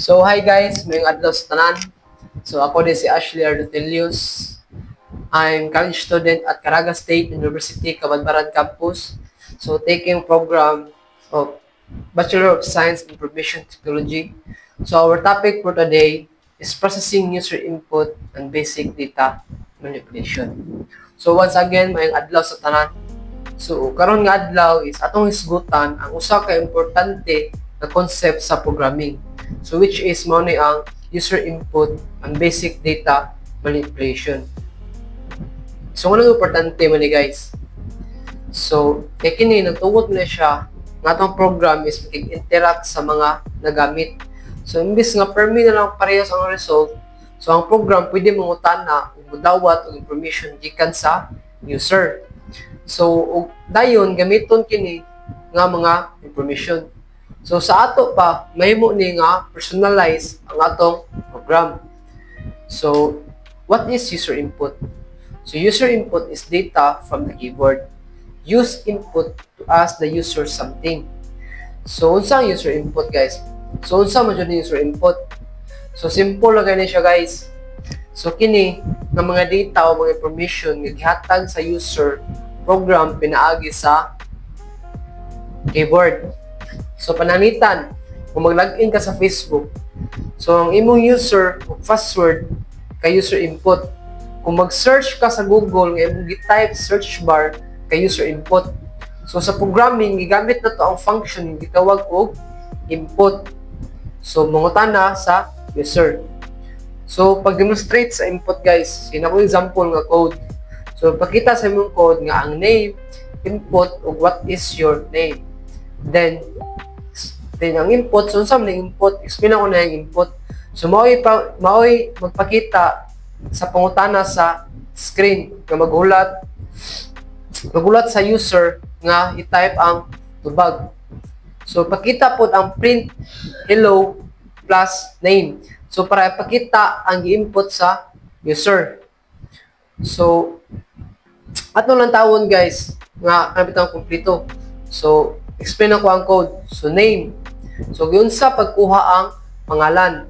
So, hi guys, mayong adlaw sa tanan. So, ako din si Ashley Ardotelius. I'm college student at Caraga State University, Cabadbaran Campus. So, taking program of Bachelor of Science in Information Technology. So, our topic for today is processing user input and basic data manipulation. So, once again, mayong adlaw sa tanan. So, karon nga adlaw is atong hisgutan ang usa ka importante na concept sa programming. So, which is mao ni ang user input and basic data manipulation. So, ano importante man ni guys? So, kay kini nagtugot na siya nga atong program is makig-interact sa mga nagamit. So, imbis nga per minute na lang parehas ang result, so ang program pwede mangutana o mudawat og information gikan sa user. So, dayon gamiton kini nga mga information. So, sa ato pa, mahimo ni nga personalize ang atong program. So, what is user input? So, user input is data from the keyboard. Use input to ask the user something. So, unsa ang user input, guys? So, unsa man jud user input? So, simple lang gani siya, guys. So, kini nga mga data o mga information nga gihatag sa user program pinaagi sa keyboard. So, pananitan, kung mag-login ka sa Facebook, so, ang imong user o password kay user input. Kung mag-search ka sa Google, nga imong gi-type search bar kay user input. So, sa programming, gigamit na to ang function nga gitawag og input. So, mangutana sa user. So, pag-demonstrate sa input, guys, yun ako example nga code. So, pakita sa imong code nga ang name, input, ug what is your name. Then ang input, so saan na input? Explain ako na yung input. So, mao'y magpakita sa pangutana sa screen na magulat sa user nga i-type ang tubag. So, pakita po ang print hello plus name. So, para ipakita ang i-input sa user. So, ato lang tawon guys nga kanabitang kumplito. So, explain ako ang code. So, name. So, giunsa pagkuha ang pangalan.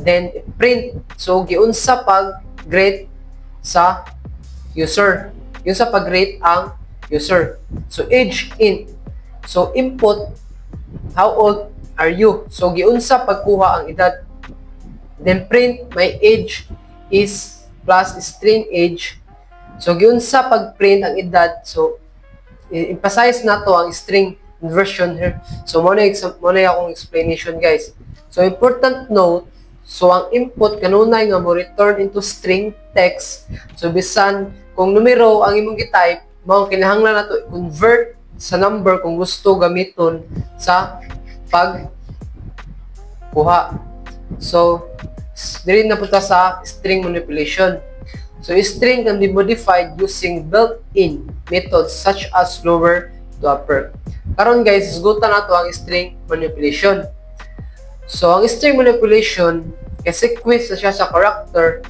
Then, print. So, giunsa pag-grade sa user. Giunsa pag-grade ang user. So, age int. So, input, how old are you? So, giunsa pagkuha ang edad. Then, print, my age is plus string age. So, giunsa pag-print ang edad. So, emphasize na to ang string version here. So, muna akong explanation, guys. So, important note, so, ang input kanunay nga mo return into string text. So, bisan, kung numero ang imong gitype, mao kinahanglan na to convert sa number kung gusto gamiton sa pagkuha. So, diri na punta sa string manipulation. So, string can be modified using built-in methods such as lower to upper. Karon guys, isgutan nato ang string manipulation. So, ang string manipulation, kasi quiz na siya sa character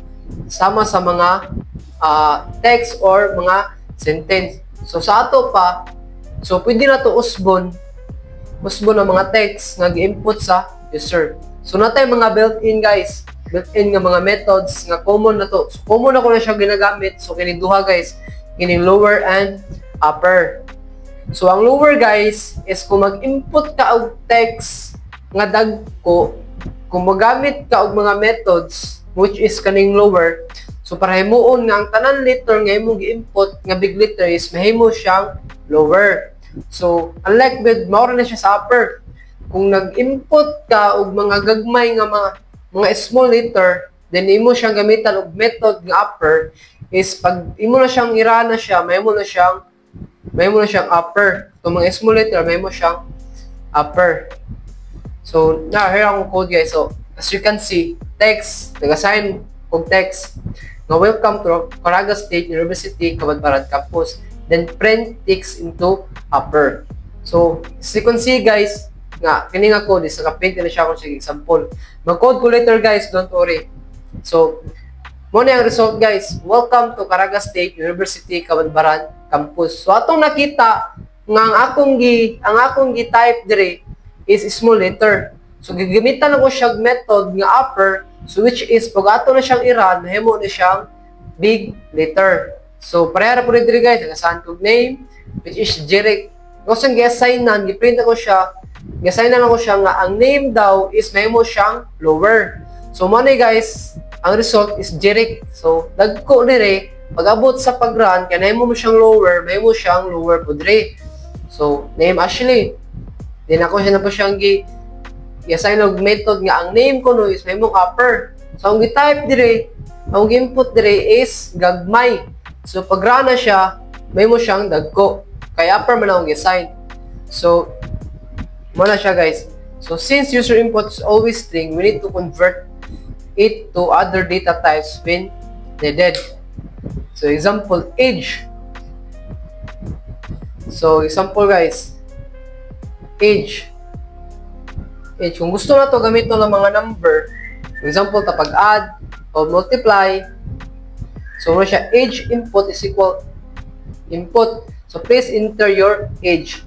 sama sa mga text or mga sentence. So, sa ato pa, so pwede na to usbon ang mga text nga gi-input sa user. So, natay mga built-in guys, built-in nga mga methods nga common na to. So, common ako na siya ginagamit. So, kining duha guys, kining lower and upper. So, ang lower guys is kung mag-input ka og text nga dagko, kung magamit ka og mga methods which is kaning lower, so para himuon nga ang tanan letter nga imong gi-input nga big letter is mahimo siyang lower. So, unlike with mao na siya sa upper. Kung nag-input ka og mga gagmay nga mga small letter, then imo siyang gamitan og method nga upper is pag imo na siyang irana siya, mahimo na siyang upper. Itong mga small letter, may mo siyang upper. So, here akong code guys. So, as you can see, text, nag-assign kong text nga welcome to Caraga State University, Cabadbaran Campus. Then, print text into upper. So, as you can see guys, nga, kini nga code is naka-print na siya kung sige example. Mag-code ko later guys, don't worry. So, muna yung result guys. Welcome to Caraga State University, Cabadbaran Campus. So, atong nakita nga ang akong gi-type dire is small letter. So gigamitan ako siya method nga upper, so which is pag ato na siyang i-run, mahimo na siyang big letter. So pareha po rin diri guys, nagasahan kong name, which is Jeric. Kung saan gi-assignan, gi-print ako siya, gi-assignan ako siya nga ang name daw is mahimo siyang lower. So money guys, ang result is Jeric. So dagko dire, pag abot sa pag-run, kaya mahimo mo siyang lower, mahimo siyang lower po dire. So name Ashley. Then ako siya na po siyang i-assign og method nga ang name ko no is mahimong upper. So ang gi-type dire, ang input dire is gagmay. So pag run na siya, mahimo siyang dagko. Kaya upper man akong i-assign. So muna siya guys. So since user input is always string, we need to convert it to other data types when needed. So example, age. So example guys, age. Kung gusto na to gamitin ng mga number, for example, tapag add o multiply, so muna siya, age input is equal input. So please enter your age.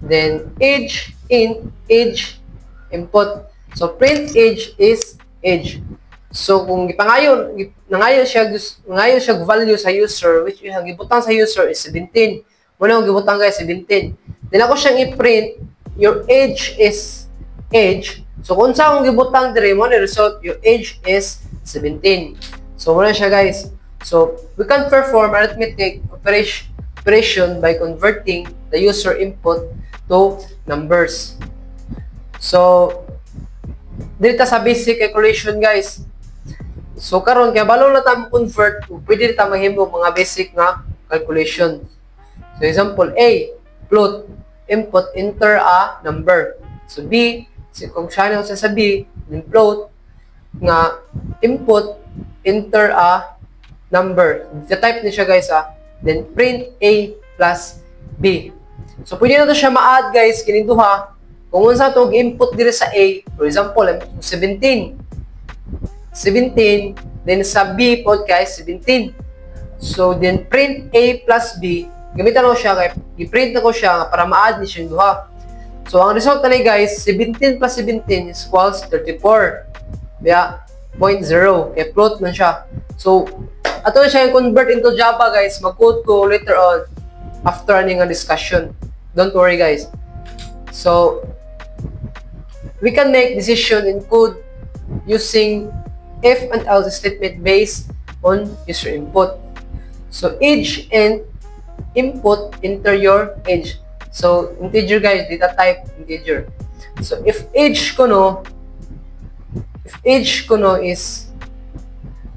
Then age int, age input. So print age is age. So kung nangayon siya value sa user, which yung gibutang sa user is 17. Muna yung gibutang guys 17. Then ako siyang i-print, your age is age. So kung saan kung gibutang dire mo, result, your age is 17. So muna siya guys. So we can perform arithmetic operation by converting the user input to numbers. So dito sa basic calculation guys. So karon kaya balo na ta convert, pwede ta mahimo mga basic nga calculation. So example A, float, input enter a number. So B, kung siya sa B, then float nga input enter a number. I-type niya siya guys then print A plus B. So pwede na to siya ma-add guys kining duha. Kung unsa to input dire sa A, for example, 17, then sa B po guys 17. So then print A plus B, gamitan ko siya kay i-print na ko siya para ma-add ni siya duha. So ang result na guys, 17 plus 17 is equals 34. Kaya 0.0, kaya float man siya. So ato na siya convert into Java guys, mag-code ko later on after aning discussion. Don't worry guys. So we can make decision in code using if and else statement based on user input. So age and input, enter your age. So integer guys, data type integer. So if age ko no is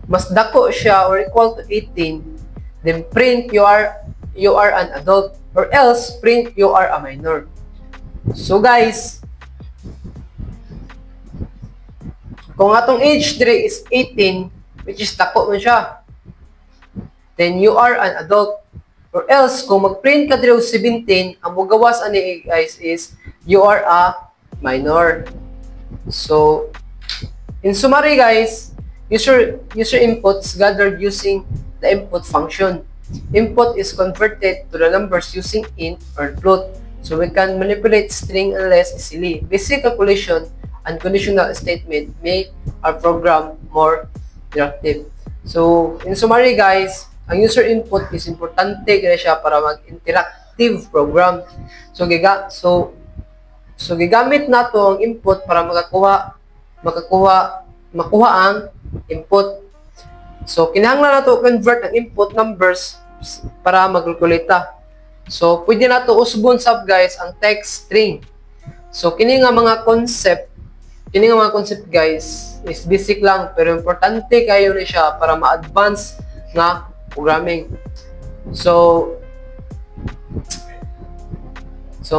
mas dako siya or equal to 18, then print you are an adult, or else print you are a minor. So guys, kung atong age dire is 18, which is dako man siya, then you are an adult. Or else, kung mag-print ka dire 17, ang magawas ani guys is you are a minor. So, in summary guys, user inputs gathered using the input function. Input is converted to the numbers using int or float. So we can manipulate string and less easily. Basic calculation and conditional statement make our program more interactive. So in summary guys, ang user input is importante kaya siya para mag-interactive program. So gigamit nato ang input para makuha ang input. So kinahanglan nato convert ang input numbers para mag-calculate ta. So pwede nato usbon sab guys ang text string. So kini nga mga concept guys is basic lang pero importante kayo ni siya para ma-advance nga programming. So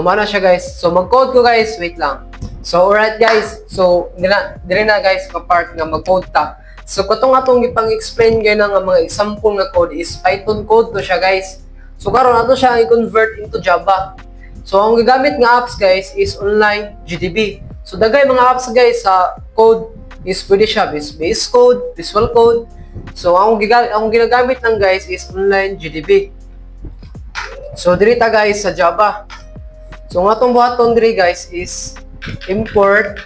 mana siya guys. So mag-code ko guys, wait lang. So alright guys. So dire na guys ka part nga mag-code ta. So katong atong gipang-explain gyud nga mga example nga code is Python code to siya guys. So karon ato siya i-convert into Java. So ang gagamit nga apps guys is online GDB. So dagay mga apps guys sa code is pwede siya base code, visual code. So ang ginagamit lang guys is online GDB. So diri ta guys sa Java. So ang atong buhaton diri guys is import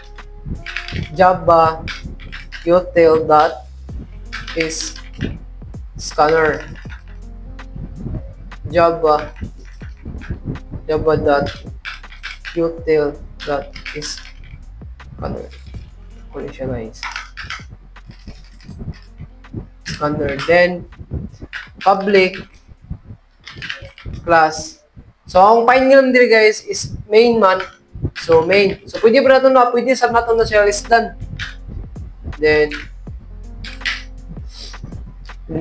Java util dot is scanner. Java dot util dot is scanner. Kunin siya guys. Scanner. Then public class. So ang fine nga naman diri guys is main man. So main. So pwede pa natin na, pwede sa natin na siya list done. Then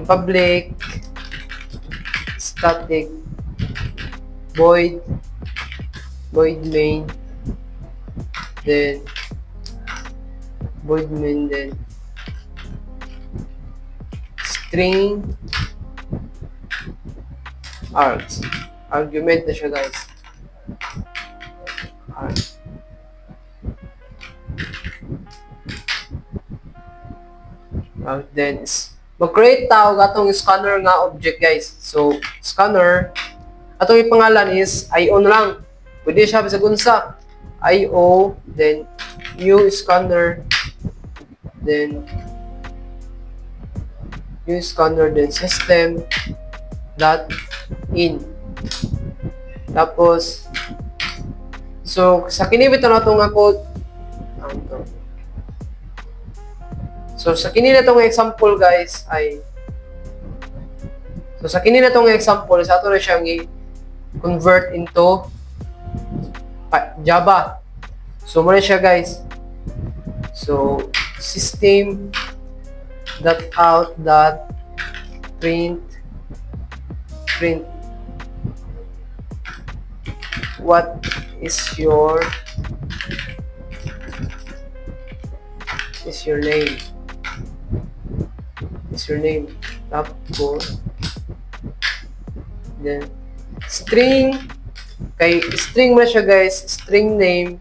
public static void main, then void main, then string argument na siya guys. Then mag-create tao gatong scanner nga object guys. So scanner atong ipangalan is IO na lang. Pwede siya sa gunsa IO, then new scanner, then system dot in. Tapos so sa kinibit na itong code, so sa kini na itong example guys ay sa ato na siyang i-convert into Java. So muna siya guys. So system dot out dot print what is your name. Tapos then string mo na siya guys, string name,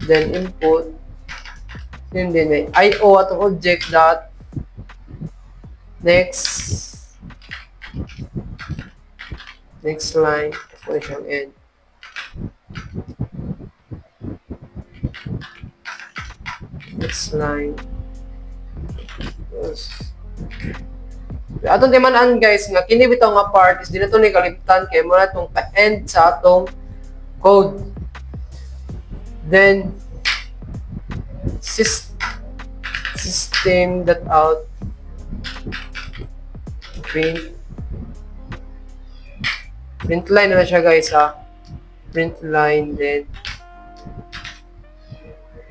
then input, yun din may IO atong object dot next line, tapos siyang end. Next line. Atong timan-an guys nga kini bitaw nga part is dili to ni kalimtan kay mo na tong pa-end sa atong code. Then system dot out print line na siya guys ha. Print line, then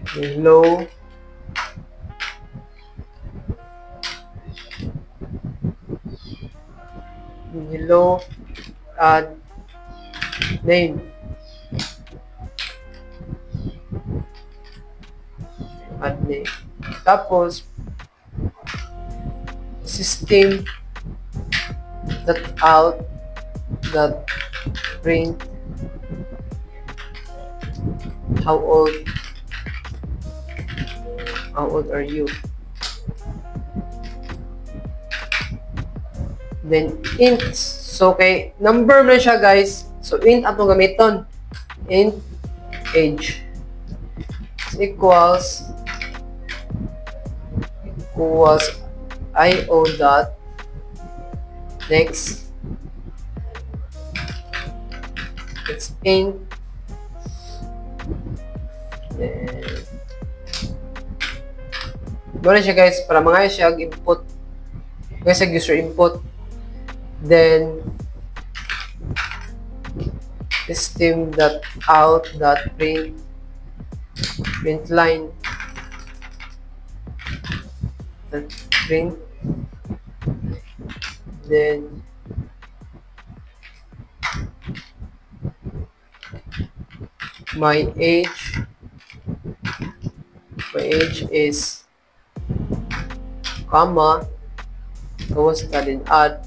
hello add name. Tapos system dot out dot print how old are you. Then int. So kay number mo siya guys. So int atong gamiton. Int age equals IO dot next int, then muna siya guys para mga siya input guys, user input. Then system dot out dot print line print, then my age is comma tapos din add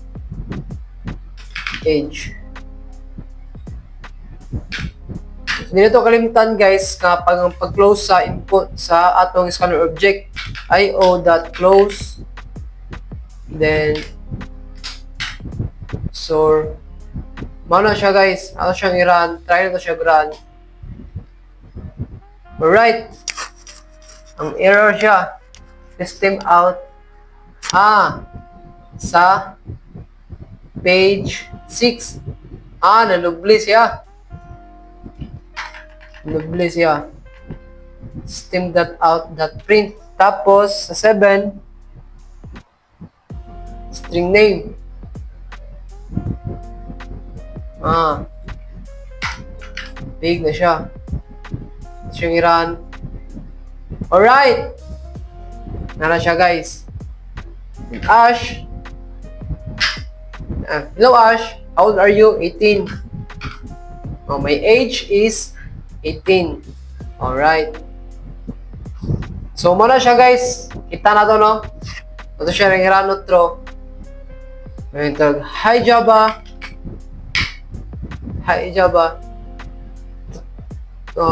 age. Hindi na ito kalimtan guys na pag-close sa input sa atong scanner object io.close, then so mano siya guys, ano siyang i-run, try na ito siya i-run. Alright, Ang error siya. System out. Sa page 6. Nalubli siya. Nalubli siya. System.out.print. Tapos, sa 7, string name. Big na siya. Ito yung i-run. Alright! Nara siya, guys. Ash. Hello, Ash. How old are you? 18. My age is 18. Alright. So, muna siya, guys. Kita na to, no? Ito siya rin i-run outro. Hi, Java. Hi, Java. 12.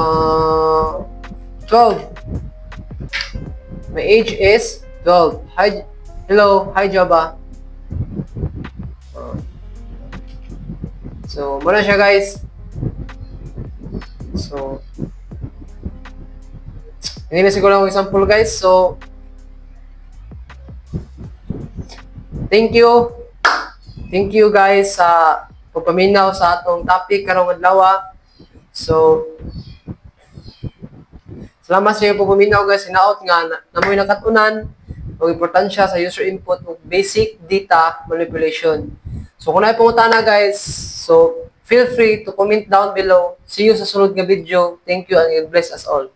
My age is 12. Hello. Hi, Java. So, muna siya, guys. So, hindi na siguro ang example, guys. So, thank you. Thank you, guys, sa pagpaminaw sa atong topic karong adlaw. So, salamat sa inyo pagpaminaw, guys. Hinaot nga namoy nakatunan ang importansya sa user input ug basic data manipulation. So, kung na pangutana, guys, so feel free to comment down below. See you sa sunod nga video. Thank you and God bless us all.